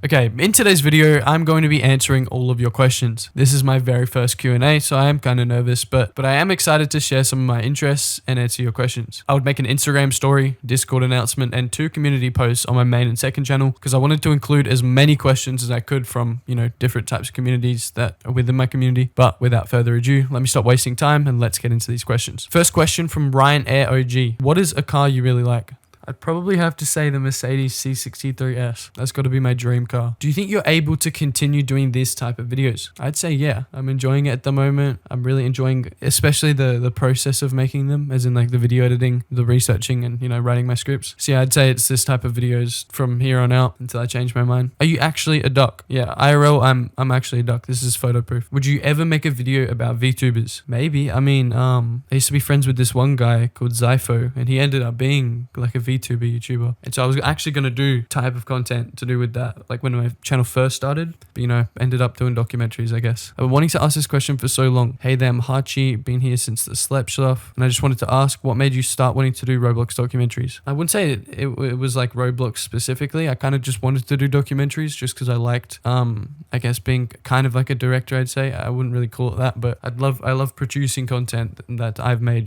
Okay, in today's video, I'm going to be answering all of your questions. This is my very first Q&A, so I am kind of nervous, but I am excited to share some of my interests and answer your questions. I would make an Instagram story, Discord announcement, and 2 community posts on my main and second channel because I wanted to include as many questions as I could from, different types of communities that are within my community. But without further ado, let me stop wasting time and let's get into these questions. First question from Ryan Air OG. What is a car you really like? I'd probably have to say the Mercedes C63S. That's got to be my dream car. Do you think you're able to continue doing this type of videos? I'd say yeah. I'm enjoying it at the moment. I'm really enjoying especially the process of making them, as in like the video editing, the researching, and writing my scripts. So yeah, I'd say it's this type of videos from here on out until I change my mind. Are you actually a duck? Yeah, IRL, I'm actually a duck. This is photo proof. Would you ever make a video about VTubers? Maybe. I mean, I used to be friends with this one guy called Zypho, and he ended up being like a VTuber YouTuber. And so I was actually going to do type of content to do with that, like when my channel first started, but ended up doing documentaries, I guess. I've been wanting to ask this question for so long. Hey there, I'm Hachi, been here since the Slep stuff, and I just wanted to ask, what made you start wanting to do Roblox documentaries? I wouldn't say it was like Roblox specifically. I kind of just wanted to do documentaries just because I liked, I guess being kind of like a director, I'd say. I wouldn't really call it that, but I love producing content that I've made,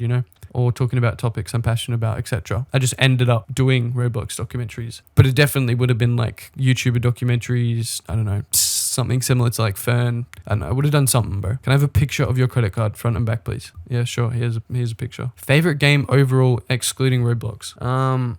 or talking about topics I'm passionate about, etc. I just ended up doing Roblox documentaries, but it definitely would have been like YouTuber documentaries. I don't know, something similar to like Fern. I don't know, I would have done something, bro. Can I have a picture of your credit card, front and back, please? Yeah, sure. Here's a picture. Favorite game overall, excluding Roblox.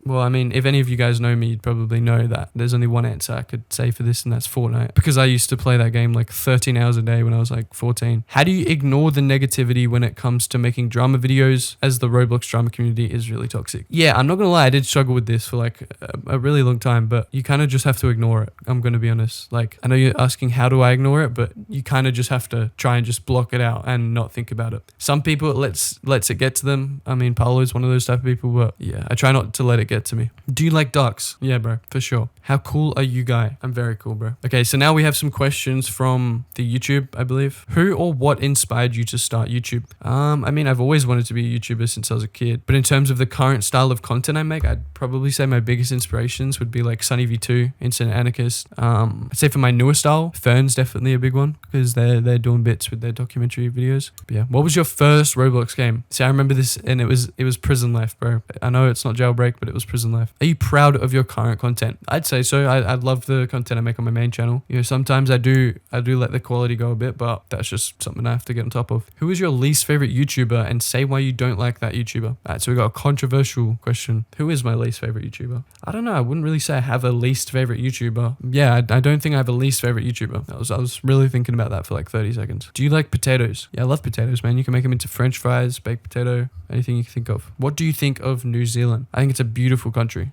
Well, I mean, if any of you guys know me, you'd probably know that there's only one answer I could say for this, and that's Fortnite, because I used to play that game like 13 hours a day when I was like 14. How do you ignore the negativity when it comes to making drama videos, as the Roblox drama community is really toxic? Yeah, I'm not gonna lie, I did struggle with this for like a really long time, but you kind of just have to ignore it. I'm gonna be honest. Like, I know you're asking how do I ignore it, but you kind of just have to try and just block it out and not think about it. Some people it lets it get to them. I mean, Paolo is one of those type of people, but yeah, I try not to let it get to me. Do you like ducks? Yeah, bro, for sure. How cool are you, guy? I'm very cool, bro. Okay, so now we have some questions from the YouTube, I believe. Who or what inspired you to start YouTube? I mean, I've always wanted to be a YouTuber since I was a kid, but in terms of the current style of content I make, I'd probably say my biggest inspirations would be like Sunny V2, Instant Anarchist. I'd say for my newer style, Fern's definitely a big one because they're doing bits with their documentary videos. But yeah, what was your first Roblox game? See, I remember this, and it was Prison Life, bro. I know it's not Jailbreak, but it was Prison Life. Are you proud of your current content? I'd say so. I love the content I make on my main channel. Sometimes I do let the quality go a bit, but that's just something I have to get on top of. Who is your least favorite YouTuber, and say why you don't like that YouTuber? All right, so we got a controversial question. Who is my least favorite YouTuber? I don't know. I wouldn't really say I have a least favorite YouTuber. Yeah, I don't think I have a least favorite YouTuber. I was really thinking about that for like 30 seconds. Do you like potatoes? Yeah, I love potatoes, man. You can make them into French fries, baked potato, anything you can think of. What do you think of New Zealand? I think it's a beautiful country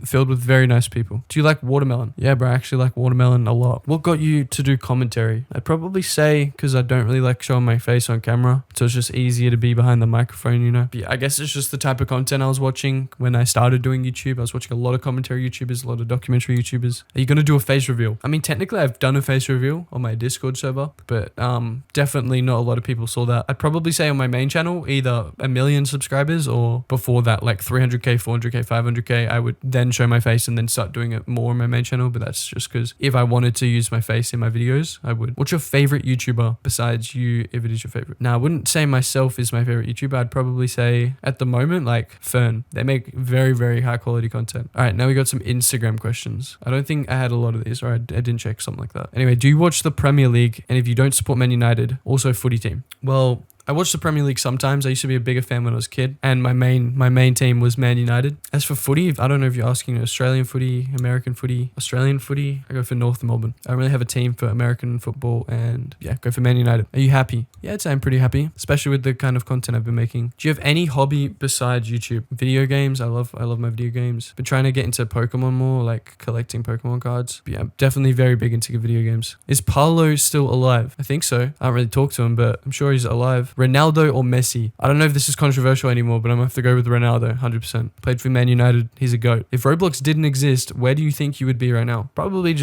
filled with very nice people. Do you like watermelon? Yeah, bro, I actually like watermelon a lot. What got you to do commentary? I'd probably say because I don't really like showing my face on camera, so it's just easier to be behind the microphone, But yeah, I guess it's just the type of content I was watching when I started doing YouTube. I was watching a lot of commentary YouTubers, a lot of documentary YouTubers. Are you going to do a face reveal? I mean, technically I've done a face reveal on my Discord server, but definitely not a lot of people saw that. I'd probably say on my main channel, either 1 million subscribers or before that, like 300k, 400k, 500k, I would then show my face and then start doing it more on my main channel. But that's just because if I wanted to use my face in my videos, I would. What's your favorite YouTuber besides you, if it is your favorite? Now, I wouldn't say myself is my favorite YouTuber. I'd probably say at the moment, like Fern. They make very, very high quality content. All right, now we got some Instagram questions. I don't think I had a lot of these, or I didn't check something like that. Anyway, do you watch the Premier League? And if you don't support Man United, also footy team? Well, I watch the Premier League sometimes. I used to be a bigger fan when I was a kid, and my main team was Man United. As for footy, I don't know if you're asking Australian footy, American footy, Australian footy, I go for North Melbourne. I don't really have a team for American football, and yeah, go for Man United. Are you happy? Yeah, I'd say I'm pretty happy, especially with the kind of content I've been making. Do you have any hobby besides YouTube? Video games. I love my video games. Been trying to get into Pokemon more, like collecting Pokemon cards. But yeah, I'm definitely very big into video games. Is Paolo still alive? I think so. I don't really talk to him, but I'm sure he's alive. Ronaldo or Messi? I don't know if this is controversial anymore, but I'm gonna have to go with Ronaldo, 100%. Played for Man United. He's a GOAT. If Roblox didn't exist, where do you think you would be right now? Probably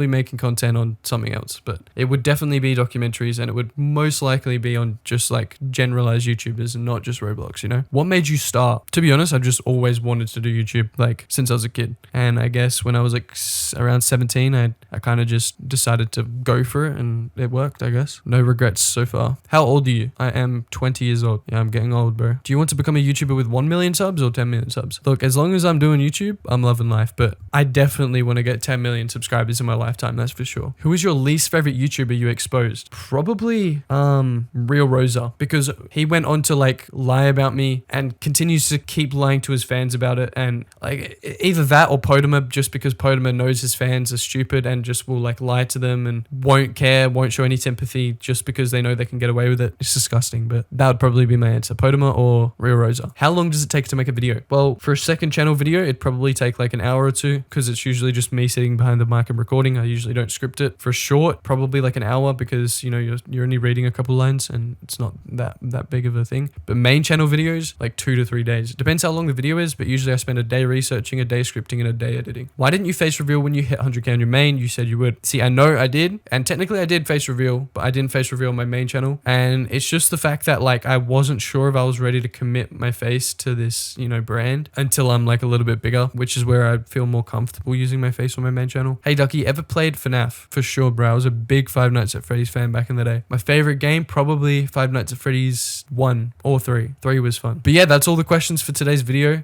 making content on something else, but it would definitely be documentaries, and it would most likely be on just like generalized YouTubers and not just Roblox, you know? What made you start? To be honest, I've just always wanted to do YouTube, like since I was a kid. And I guess when I was like around 17, I kind of just decided to go for it, and it worked, I guess. No regrets so far. How old are you? I am 20 years old. Yeah, I'm getting old, bro. Do you want to become a YouTuber with 1 million subs or 10 million subs? Look, as long as I'm doing YouTube, I'm loving life, but I definitely want to get 10 million subscribers in my lifetime, that's for sure. Who is your least favorite YouTuber you exposed? Probably Real Rosa, because he went on to like lie about me and continues to keep lying to his fans about it, and like either that or Podima, just because Podima knows his fans are stupid and just will like lie to them and won't care, won't show any sympathy just because they know they can get away with it. It's disgusting, but that would probably be my answer. Podima or Real Rosa. How long does it take to make a video? Well, for a second channel video, it'd probably take like an hour or two, because it's usually just me sitting behind the mic and recording. I usually don't script it. For short, probably like an hour, because you know you're only reading a couple lines and it's not that big of a thing. But main channel videos, like 2 to 3 days. It depends how long the video is, but usually I spend a day researching, a day scripting, and a day editing. Why didn't you face reveal when you hit 100k on your main? You said you would. See, I know I did, and technically I did face reveal, but I didn't face reveal on my main channel. And it's just the fact that like I wasn't sure if I was ready to commit my face to this, you know, brand until I'm like a little bit bigger, which is where I feel more comfortable using my face on my main channel. Hey Ducky, ever played FNAF? For sure, bro. I was a big Five Nights at Freddy's fan back in the day. My favorite game, probably Five Nights at Freddy's 1 or 3. 3 was fun. But yeah, that's all the questions for today's video.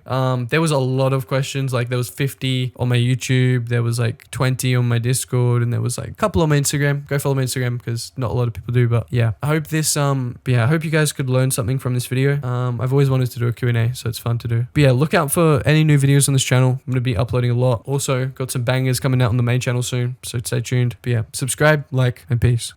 There was a lot of questions. Like there was 50 on my YouTube, there was like 20 on my Discord, and there was like a couple on my Instagram. Go follow my Instagram, because not a lot of people do. But yeah, I hope this I hope you guys could learn something from this video. I've always wanted to do a Q&A, so it's fun to do. But yeah, look out for any new videos on this channel. I'm going to be uploading a lot. Also got some bangers coming out on the main channel soon, so stay tuned. But yeah, subscribe, like, and peace.